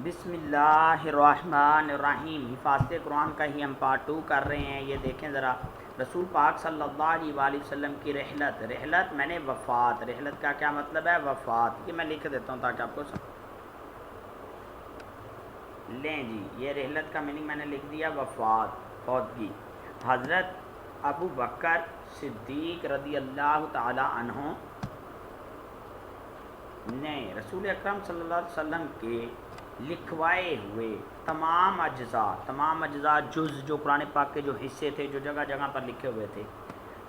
بسم اللہ الرحمن الرحیم۔ حفاظت قرآن کا ہی ہم پارٹ 2 کر رہے ہیں۔ یہ دیکھیں ذرا، رسول پاک صلی اللہ علیہ وآلہ وسلم کی رحلت میں نے وفات، رحلت کا کیا مطلب ہے؟ وفات۔ یہ میں لکھ دیتا ہوں تاکہ آپ کو لیں جی، یہ رحلت کا میننگ میں نے لکھ دیا، وفات، فوتگی۔ حضرت ابو بکر صدیق رضی اللہ تعالی عنہ نے رسول اکرم صلی اللہ علیہ وسلم کے لکھوائے ہوئے تمام اجزاء جز جو قرآن پاک کے جو حصے تھے، جو جگہ جگہ پر لکھے ہوئے تھے،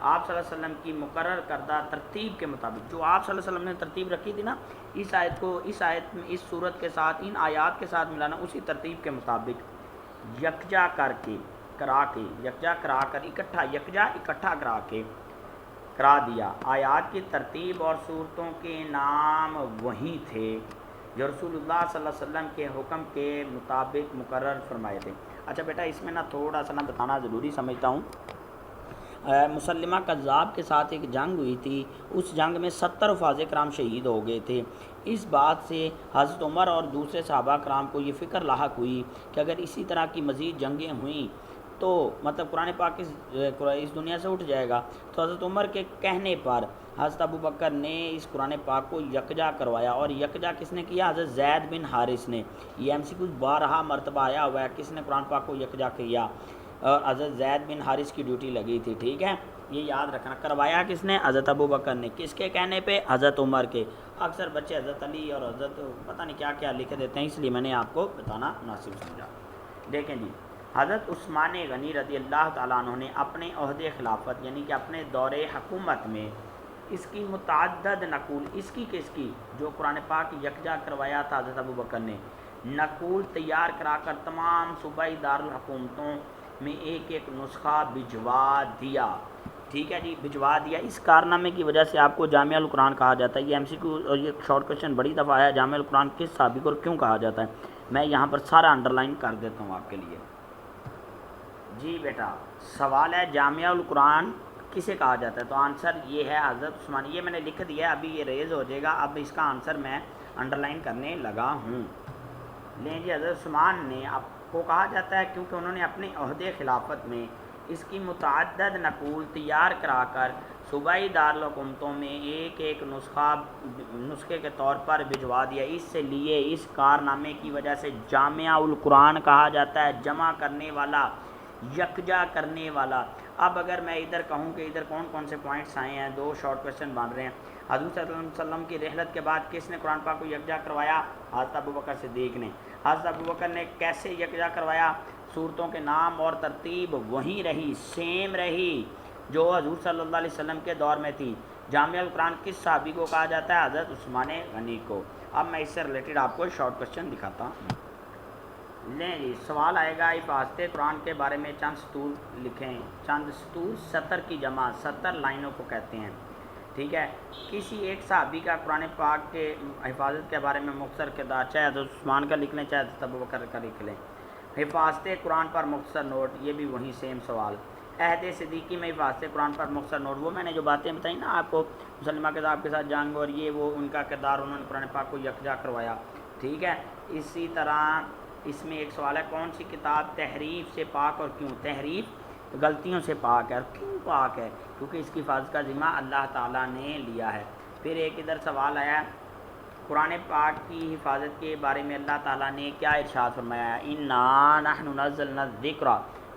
آپ صلی اللہ علیہ وسلم کی مقرر کردہ ترتیب کے مطابق، جو آپ صلی اللہ علیہ وسلم نے ترتیب رکھی تھی نا، اس آیت میں، اس صورت کے ساتھ، ان آیات کے ساتھ ملانا، اسی ترتیب کے مطابق یکجا کرا کے کرا دیا۔ آیات کی ترتیب اور صورتوں کے نام وہی تھے جو رسول اللہ صلی اللہ علیہ وسلم کے حکم کے مطابق مقرر فرمائے تھے۔ اچھا بیٹا، اس میں نا تھوڑا سا بتانا ضروری سمجھتا ہوں۔ مسلمہ کذاب کے ساتھ ایک جنگ ہوئی تھی، اس جنگ میں 70 حفاظ کرام شہید ہو گئے تھے۔ اس بات سے حضرت عمر اور دوسرے صحابہ کرام کو یہ فکر لاحق ہوئی کہ اگر اسی طرح کی مزید جنگیں ہوئیں تو مطلب قرآن پاک اس دنیا سے اٹھ جائے گا۔ تو حضرت عمر کے کہنے پر حضرت ابو بکر نے اس قرآن پاک کو یکجا کروایا، اور یکجا کس نے کیا؟ حضرت زید بن حارث نے۔ یہ MCQ 12 مرتبہ آیا ہوا ہے، کس نے قرآن پاک کو یکجا کیا؟ اور حضرت زید بن حارث کی ڈیوٹی لگی تھی، ٹھیک ہے، یہ یاد رکھنا۔ کروایا کس نے؟ حضرت ابو بکر نے۔ کس کے کہنے پہ؟ حضرت عمر کے۔ اکثر بچے حضرت علی اور حضرت پتہ نہیں کیا کیا لکھ دیتے ہیں، اس لیے میں نے آپ کو بتانا مناسب سمجھا۔ دیکھیں جی، حضرت عثمان غنی رضی اللہ تعالیٰ عنہ نے اپنے عہد خلافت یعنی کہ اپنے دور حکومت میں اس کی متعدد نقول، اس کی جو قرآن پاک یکجا کروایا تھا حضرت ابو بکر نے، نقول تیار کرا کر تمام صوبائی دارالحکومتوں میں ایک ایک نسخہ بھجوا دیا، ٹھیک ہے جی، بھجوا دیا۔ اس کارنامے کی وجہ سے آپ کو جامع القرآن کہا جاتا ہے۔ یہ MCQ اور یہ شارٹ کوشچن بڑی دفعہ آیا، جامع القرآن کس صحابی کو اور کیوں کہا جاتا ہے؟ میں یہاں پر سارا انڈرلائن کر دیتا ہوں آپ کے لیے۔ جی بیٹا، سوال ہے جامع القرآن کسے کہا جاتا ہے؟ تو آنسر یہ ہے حضرت عثمان۔ یہ میں نے لکھ دیا ہے، ابھی یہ ریز ہو جائے گا، اب اس کا آنسر میں انڈرلائن کرنے لگا ہوں۔ لیں جی، حضرت عثمان نے آپ کو کہا جاتا ہے کیونکہ انہوں نے اپنے عہد خلافت میں اس کی متعدد نقول تیار کرا کر صوبائی دارالحکومتوں میں ایک ایک نسخے کے طور پر بھجوا دیا۔ اس سے لیے اس کارنامے کی وجہ سے جامع القرآن کہا جاتا ہے، جمع کرنے والا، یکجا کرنے والا۔ اب اگر میں ادھر کہوں کہ ادھر کون کون سے پوائنٹس آئے ہیں، 2 شارٹ کوشچن بن رہے ہیں۔ حضور صلی اللہ علیہ وسلم کی رحلت کے بعد کس نے قرآن پاک کو یکجا کروایا؟ حضرت ابو بکر صدیق نے۔ حضرت ابو بکر نے کیسے یکجا کروایا؟ صورتوں کے نام اور ترتیب وہی رہی، سیم رہی جو حضور صلی اللہ علیہ وسلم کے دور میں تھی۔ جامع القرآن کس صحابی کو کہا جاتا ہے؟ حضرت عثمان غنی کو۔ اب میں اس سے ریلیٹڈ آپ کو شارٹ کوشچن دکھاتا ہوں۔ لیں جی، سوال آئے گا حفاظت قرآن کے بارے میں چند سطور لکھیں۔ چند سطور سطر کی جمع، سطر لائنوں کو کہتے ہیں، ٹھیک ہے۔ کسی ایک صحابی کا قرآن پاک کے حفاظت کے بارے میں مختصر کردار، چاہے حضرت عثمان کا لکھ لیں چاہے حضرت ابو بکر کا لکھ لیں۔ حفاظت قرآن پر مختصر نوٹ، یہ بھی وہی سیم سوال۔ عہد صدیقی میں حفاظت قرآن پر مختصر نوٹ، وہ میں نے جو باتیں بتائیں نا آپ کو، مسلمہ کذاب کے ساتھ جنگ اور یہ وہ ان کا کردار، انہوں نے قرآن پاک کو یکجا کروایا، ٹھیک ہے۔ اسی طرح اس میں ایک سوال ہے، کون سی کتاب تحریف سے پاک اور کیوں؟ تحریف غلطیوں سے پاک ہے، اور کیوں پاک ہے؟ کیونکہ اس کی حفاظت کا ذمہ اللہ تعالیٰ نے لیا ہے۔ پھر ایک ادھر سوال آیا ہے، قرآن پاک کی حفاظت کے بارے میں اللہ تعالیٰ نے کیا ارشاد فرمایا ہے؟ اِنَّا نَحْنُ نَزَّلْنَا الذِّكْرَ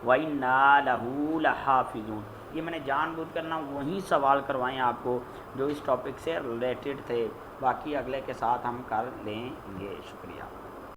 وَإِنَّا لَهُ لَحَافِظُونَ۔ یہ میں نے جان بوجھ کرنا وہی سوال کروائے آپ کو جو اس ٹاپک سے ریلیٹڈ تھے، باقی اگلے کے ساتھ ہم کر لیں گے۔ شکریہ۔